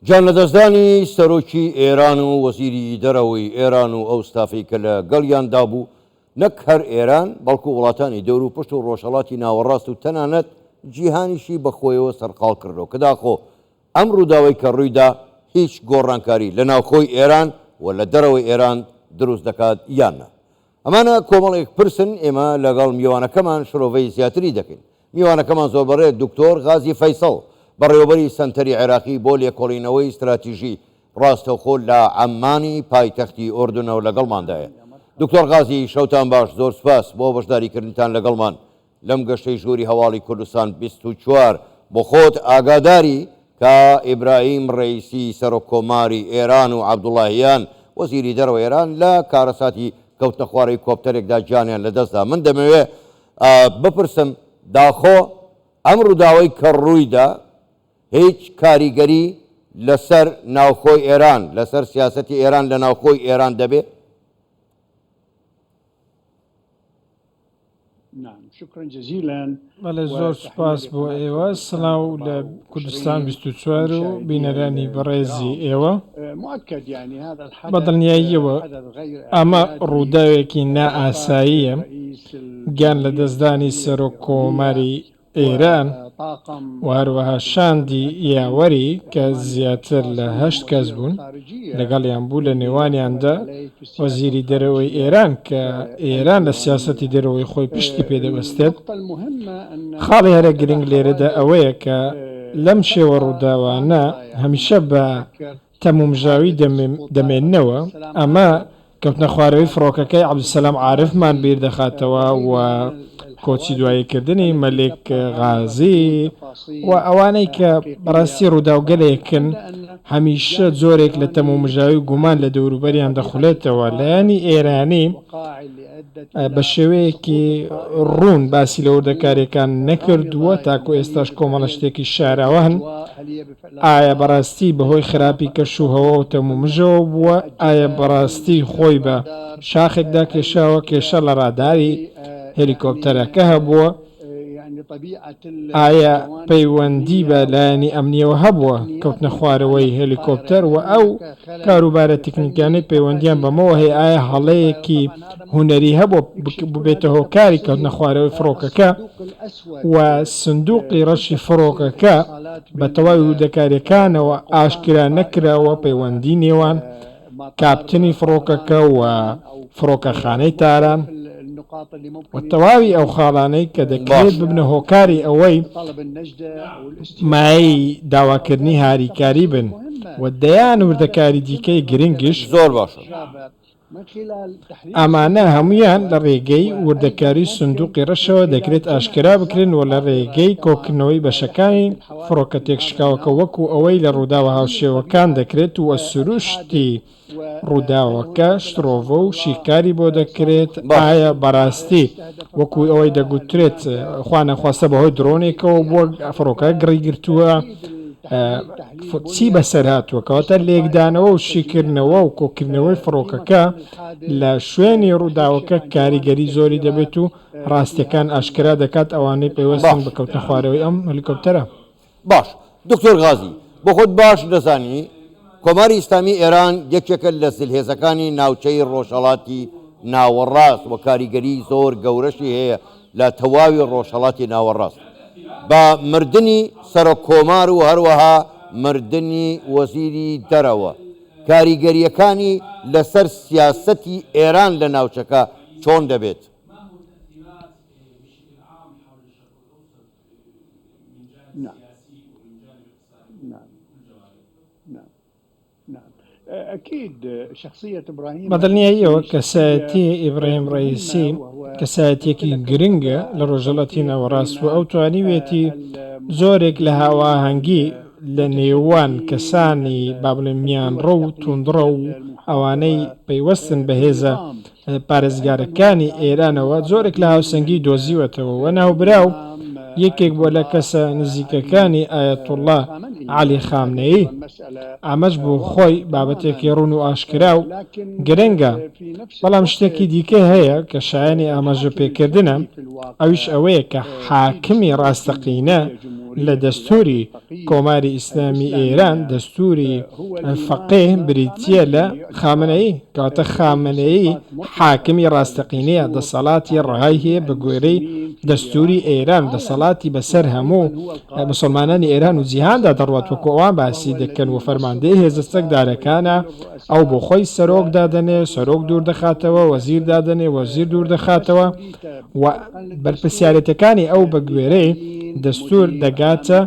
جان لە دەستدانی سەرۆکی ئێران و وەزیری دەرەوەی ئێران و ئەو ستافی کە لە گەڵیاندا بوو نەک هەر ئێران بەڵکو وڵاتانی دەور و پشت و ڕۆژهەڵاتی ناوەڕاست و تەنانەت جیهانیشی بەخۆیەوە سەرقاڵ کردەوە کە داخۆ ئەم ڕووداوەی کە ڕوویدا هیچ گۆڕانکاری لە ناوخۆی ئێران و لە دەرەوەی ئێران دروست دەکات یاننا. ئەمانە کۆمەڵێک پرسن ئێمە لەگەڵ میوانەکەمان شرۆڤەی زیاتری دەکەین. میوانەکەمان زۆربەڕێ دکتۆر غازی فەیسەڵ بەڕێوەبەری سەنتەری عێراقی بۆ لێکۆڵینەوەی استراتیژی ڕاستەوخۆ لە عەمانی پایتەختی ئوردونەوە لەگەڵماندایە. دکتۆر غازی شەوتان باش، زۆر سپاس بۆ بەشداریکردنتان لەگەڵمان لەم گەشتەی ژووری هەواڵی کوردستان 24 بۆ خۆت ئاگاداری کە ئیبراهیم ڕەیسی سەرۆکۆماری ئێران و عەبدوڵاهیان وەزیری دەرەوەی ئێران لە کارەساتی کەوتنە خوارەی کۆپتەرێکدا جانیان لەدەستدا. من دەمەوێت بپرسم داخۆ ئەم ڕووداوەی کە ڕوویدا هیچ کاریگەری لەسەر ناوخۆی ئێران لەسەر سیاسەتی ئێران لە ناوخۆی ئێران دەبێت؟ بەڵێ زۆر سوپاس بۆ ئێوە. سڵاو لە کوردستان 24 و بینەرانی بەڕێزی ئێوە. بەدڵنیاییەوە ئەمە ڕووداوێکی نائاساییە گیان لە دەستدانی سەرۆکۆماری ئێران و هەروەها شاندی یاوەری کە زیاتر لە 8 کەس بوون لەگەڵیان بوو لە نێوانیاندا وەزیری دەرەوەی ئێران کە ئێران لە سیاسەتی دەرەوەی خۆی پشتی پێدەبەستێت. خاڵی هەرە گرنگ لێرەدا ئەوەیە کە لەم شێوە ڕووداوانە هەمیشە بە تەمومژاوی دەمێننەوە. ئەمە کەوتنە خوارەوەی فڕۆکەکەی عەبدولسەلام عارفمان بیر دەخاتەوە و کۆچی دواییکردنی مەلێک غازی و ئەوانەی کە بەڕاستی ڕووداوگەلێکن هەمیشە جۆرێک لە تەمومژاوی گومان لە دەوروبەریان دەخولێتەوە. لایانی ئێرانی بە شێوەیەکی ڕوون باسی لە وردەکاریەکان نەکردووە تاکو ئێستاش کۆمەڵە شتێکی شاراوە هەن. ئایا بەڕاستی بەهۆی خراپی کەشوهەوە و تەمومژەوە بووە؟ ئایا بەڕاستی خۆی بە شاخێکدا کێشاوە کێشە لە ڕاداری هێلیکۆپتەرەکە هەبووە؟ ئایا پەیوەندی بە لایەنی ئەمنیەوە هەبووە کەوتنە خوارەوەی هێلیکۆپتەر و ئەو کاروبارە تکنیکانەی پەیوەندیان بەمەوە هەیە؟ ئایا هەڵەیەکی هونەری هەبوو ببێتە هۆکاری کەوتنە خوارەوەی فڕۆکەکە و سندوقی ڕەشی فڕۆکەکە بە تەواوی وردەکاریەکانەوە ئاشکرا نەکراوە پەیوەندی نێوان کاپتنی فڕۆکەکە و فڕۆکەخانەی تاران و تەواوی ئەو خاڵانەی کە دەکرێت ببنە هۆکاری ئەوەی مای داواکردنی هاریکاری بن و دەیان وردەکاری دیکەی گرنگش زۆر باشە. ئەمانە هەمویان لە ڕێگەی وردەکاری سندوقی ڕەشەوە دەکرێت ئاشکرا بکرێن و لە ڕێگەی کۆکردنەوەی بەشەکانی فڕۆکە تێکشکاوەکە وەکو ئەوەی لە ڕووداوە هاوشێوەکان دەکرێت و سروشتی ڕووداوەکە شترۆڤە و شیکاری بۆ دەکرێت. ئایا بەڕاستی وەکو ئەوەی دەگوترێت خوانەخواستە بەهۆی درۆنێکەوە بۆ فڕۆکە گڕی گرتووە چی بەسەر هاتووە؟ کەواتە لێکدانەوە و شیکردنەوە و کۆکردنەوەی فڕۆکەکە لە شوێنی ڕووداوەکە کاریگەری زۆری دەبێت و ڕاستیەکان ئاشکرا دەکات ئەوانەی پێوەستن بە کەوتنە خوارەوەی ئەم هێلیکۆپتەرە. باش دکتۆر غازی بۆ خۆت باش دەزانی کۆماری ئیسلامی ئێران یەکێکە لە سلهێزەکانی ناوچەی ڕۆژهەڵاتی ناوەڕاست و کاریگەری زۆر گەورەشی هەیە لە تەواوی ڕۆژهەڵاتی ناوەڕاست. بە مردنی سەرۆکۆمار و هەروەها مردنی وەزیری دەرەوە کاریگەریەکانی لەسەر سیاسەتی ئێران لە ناوچەکە چۆن دەبێت؟ بەدڵنیاییەوە کەسایەتی ئیبراهیم ڕەیسی کەسایەتێکی گرنگە لە ڕۆژهەڵاتی ناوەڕاست و ئەو توانیوێتی زۆرێک لە هاواهەنگی لە نێوان کەسانی بابلێن میانڕە و توندڕە و ئەوانەی پەیوەستن بە هێزە پارێزگارەکانی ئێرانەوە زۆرێک لە هاوسەنگی دۆزیوەتەوە و ناوبراو یەکێک بۆ لە کەسە نزیکەکانی ئایەتوڵڵا عەلی خامنەیی. ئامەش بۆ خۆی بابەتێکی ڕوون و ئاشکرا و گرنگە. بەڵام شتێکی دیکە هەیە کە شایانی ئاماژە پێکردنە، ئەویش ئەوەیە کە حاکمی ڕاستەقینە لە دەستوری کۆماری ئیسلامی ئێران دەستوری فەقێ بریتیە لە خامنەیی کەواتە خامنەیی حاکمی ڕاستەقینەیە دەسەڵاتی ڕەهای هەیە بە گوێرەی دەستوری ئێران دەسەڵاتی بەسەر هەموو مسلمانانی ئێران و جیهاندا دەڕوات وەکو ئەوان باسی دەکەن و فەرماندەی هێزە سەگدارەکانە ئەو بۆ خۆی سەرۆک دادەنێ سەرۆک دوور دەخاتەوە وەزیر دادەنێ وەزیر دوور دەخاتەوە و بەرپرسیارەتەکانی ئەو بە گوێرەی دەستور دەگاتە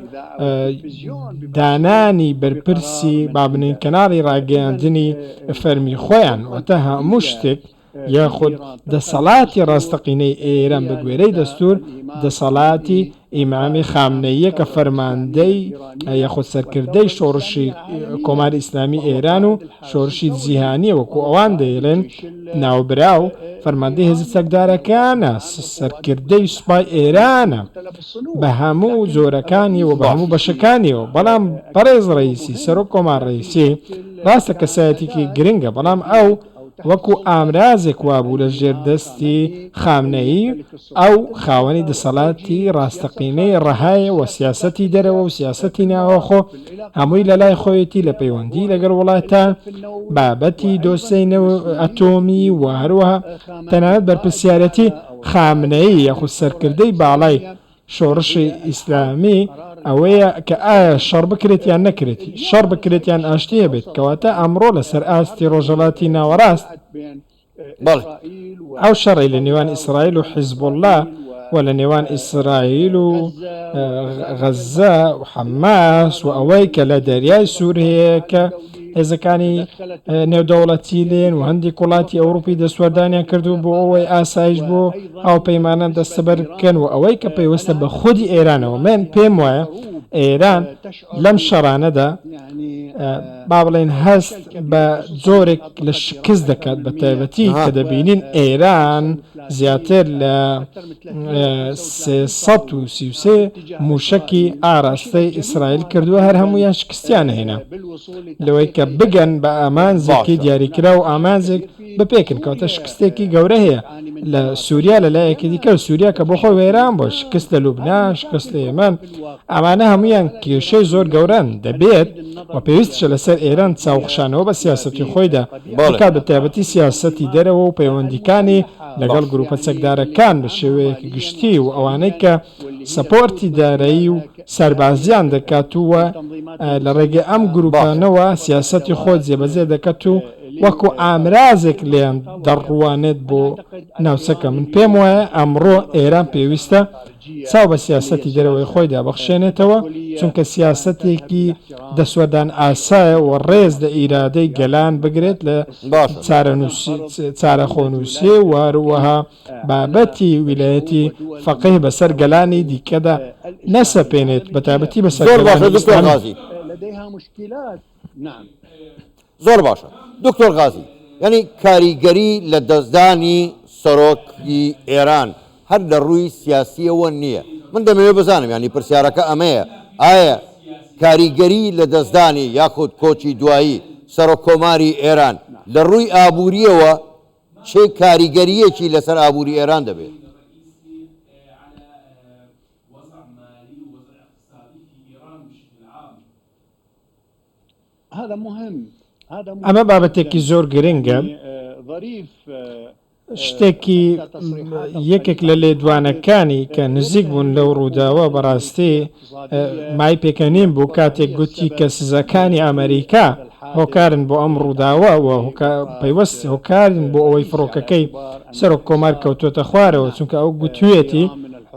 دانانی بەرپرسی بابنین کەناڵی ڕاگەیاندنی فەرمی خۆیان وەتە هەموو شتێک یاخود دەسەڵاتی ڕاستەقینەی ئێران بە گوێرەی دەستور دەسەڵاتی ئیمامی خامنەییە کە فەرماندەی یاخود سەرکردەی شۆڕشی کۆماری ئیسلامی ئێران و شۆڕشی جیهانی وەکو ئەوان دەیڵێن ناوبراو فەرماندەی هێزە سەگدارەکانە سەرکردەی سوپای ئێرانە بە هەموو زۆرەکانی و بە هەموو بەشەکانیەوە بەڵام بەڕێز ڕئیسی سەرۆک کۆمار ڕئیسی ڕاستە کەسایەتێکی گرنگە بەڵام ئەو وەکو ئامرازێک وابوو لە ژێردەستی خامنەیی ئەو خاوەنی دەسەڵاتی ڕاستەقینەی ڕەهایە و سیاسەتی دەرەوە و سیاسەتی ناوەخۆ هەمووی لە لای خۆیەتی لە پەیوەندی لەگەڵ وڵاتان بابەتی دۆسینەوە ئەتۆمی و هەروەها تەنانەت بەرپرسیارەتی خامنەیی یاخود سەرکردەی باڵای شۆڕشی ئیسلامی ئەوەیە کە ئایا شەڕ بکرێت یان نەکرێتی شەڕ بکرێت یان ئاشتیە بێت کەواتە ئەمڕۆ لەسەر ئاستی ڕۆژهەڵاتی ناوەڕاست ئەو شەڕی لە نێوان ئیسرائیل و حیزب الله و لە نێوان ئیسرائیل و غەزە و حەماس و ئەوەی کە لە دەریای سوور هەیە کە هێزەکانی نێودەوڵەتی لێن و هەندێک وڵاتی ئەوروپی دەسوەردانیان کردو بۆ ئەوەی ئاسایش بۆ ئەو پەیمانە دەستەبەر بکەن و ئەوەی کە پێویستە بە خودی ئێرانەوە من پێم وایە ئێران لەم شەڕانەدا با بڵێن هەست بە جۆرێک لە شکست دەکات بە تایبەتی کە دەبینین ئێران زیاتر لە 333 موشکی ئاراستەی ئیسرائیل کردووە هەر هەمویان شکستیان هێنا لەوەی کە بگەن بە ئامانزێکی دیاریکرا و ئامانزێک بپێکن کەواتە شکستێکی گەورە هەیە لە سووریا لە لایەکی دیکە سووریا کە بۆ خۆی وێران بۆ شکست لە لوبنان شکست لە یەمەن ئەمانە هەمویان کێشەی زۆر گەورەن دەبێت و پێویستە لەسەر ئێران چاوخشانەوە بە سیاسەتی خۆیدا بکات بە تایبەتی سیاسەتی دەرەوە و پەیوەندیکانی لەگەڵ گروپە چەکدارەکان بە شێوەیەکی گشتی و ئەوانەی کە سەپۆرتی دارایی و سەربازیان دەکاتووە لە ڕێگە ئەم گروپانەوە سیاسەتی خۆت جێبەجێ دەکات و وەکو ئامرازێک لێیان دەڕوانێت بۆ ناوچەکە من پێم وایە ئەمڕۆ ئێران پێویستە چاو بە سیاسەتی دەرەوەی خۆیدا بەخشێنێتەوە چونکە سیاسەتێکی دەسوەدان ئاسایە و ڕێز لە ئیرادەی گەلان بگرێت لە چارەخۆنووسی و هەروەها بابەتی ویلایەتی فەقیه بەسەر گەلانی دیکەدا نەسەپێنێت بە تایبەتی بەسەر زۆر باشە دکتۆر غازی یعنی کاریگەری لە دەستدانی سەرۆکی ئێران هەر لە ڕووی سیاسیەوە نییە من دەمەوێت بزانم ینی پرسیارەکە ئەمەیە ئایا کاریگەری لە دەستدانی یاخود کۆچی دوایی سەرۆکۆماری ئێران لە ڕووی ئابوووریەوە چه کاریگەریەکی لەسەر ئابووری ئێران دەبێت ئەمە بابەتێکی زۆر گرنگە شتێکی یەکێک لە لێدوانەکانی کە نزیک بوون لەو ڕووداوە بەڕاستی مای پێکەنیم بوو کاتێک گوتی کە سزەکانی ئەمریکا هۆکارن بۆ ئەم ڕووداوە پەیوەست هۆکارن بۆ ئەوەی فڕۆکەکەی سەرۆک کۆمار کەوتۆتە خوارەوە چونکە ئەو گوتوێتی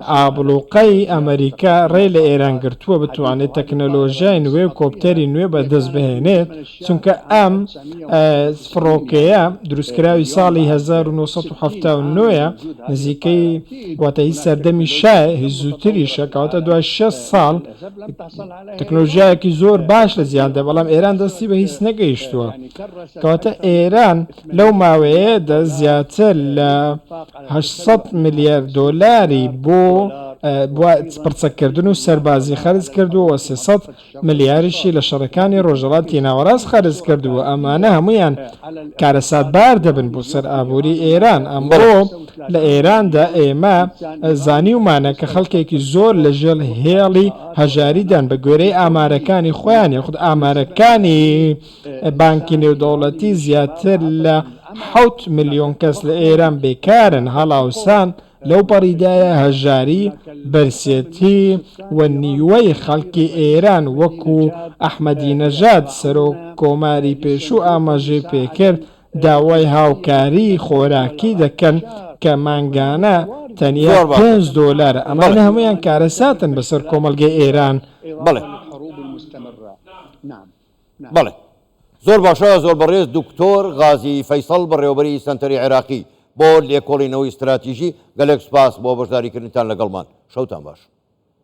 ئابلوقەی ئەمریکا ڕێ لە ئێران گرتووە بتوانێت تەکنەلۆژیای نوێ و کۆپتەری نوێ بەدەست بهێنێت چونکە ئەم فڕۆکەیە دروستکراوی ساڵی 1970 نزیکەی واتایی سەردەمی شای هیچ زووتریشە کەواتە دوای 6 ساڵ تەکنۆلۆژیایەکی زۆر باش لە زیاندا بەڵام ئێران دەستی بە هیچ نەگەیشتووە کەواتە ئێران لەو ماوەیەدا زیاتر لە 800 ملیارد دۆلاری بۆ پرچەکردن و سەربازی خەرج کردووە 300 ملیاریشی لە شەڕەکانی ڕۆژهەڵاتی ناوەڕاست خەرج کردووە. ئەمانە هەمویان کارەساتبار دەبن بۆ سەر ئابووری ئێران. ئەمڕۆ لە ئێراندا ئێمە زانیومانە کە خەڵکێکی زۆر لەژێر هێڵی هەژاریدان بە گوێرەی ئامارەکانی خۆیان یاخود ئامارەکانی بانکی نێودەوڵەتی زیاتر لە 7 ملیۆن کەس لە ئێران بێکارن. هەڵاوسان لەو پەڕیدایە هەژاری بەرسێتی و نیوەی خەڵکی ئێران وەکو ئەحمەدی نەژاد سەرۆک کۆماری پێشوو ئاماژەی پێکرد داوای هاوکاری خۆراکی دەکەن کە مانگانە تەنیا $5. ئەمانە هەمویان کارەساتن بەسەر کۆمەلگەی ئێران. بەڵێ زۆر باشە، زۆر بەڕێز دکتۆر غازی فەیسەڵ بەڕێوەبەری سەنتەری عێراقی بۆ لێکۆڵینەوەی استراتیژی گەلێک سپاس بۆ بەشداریکردنتان لەگەڵمان. شەوتان باش.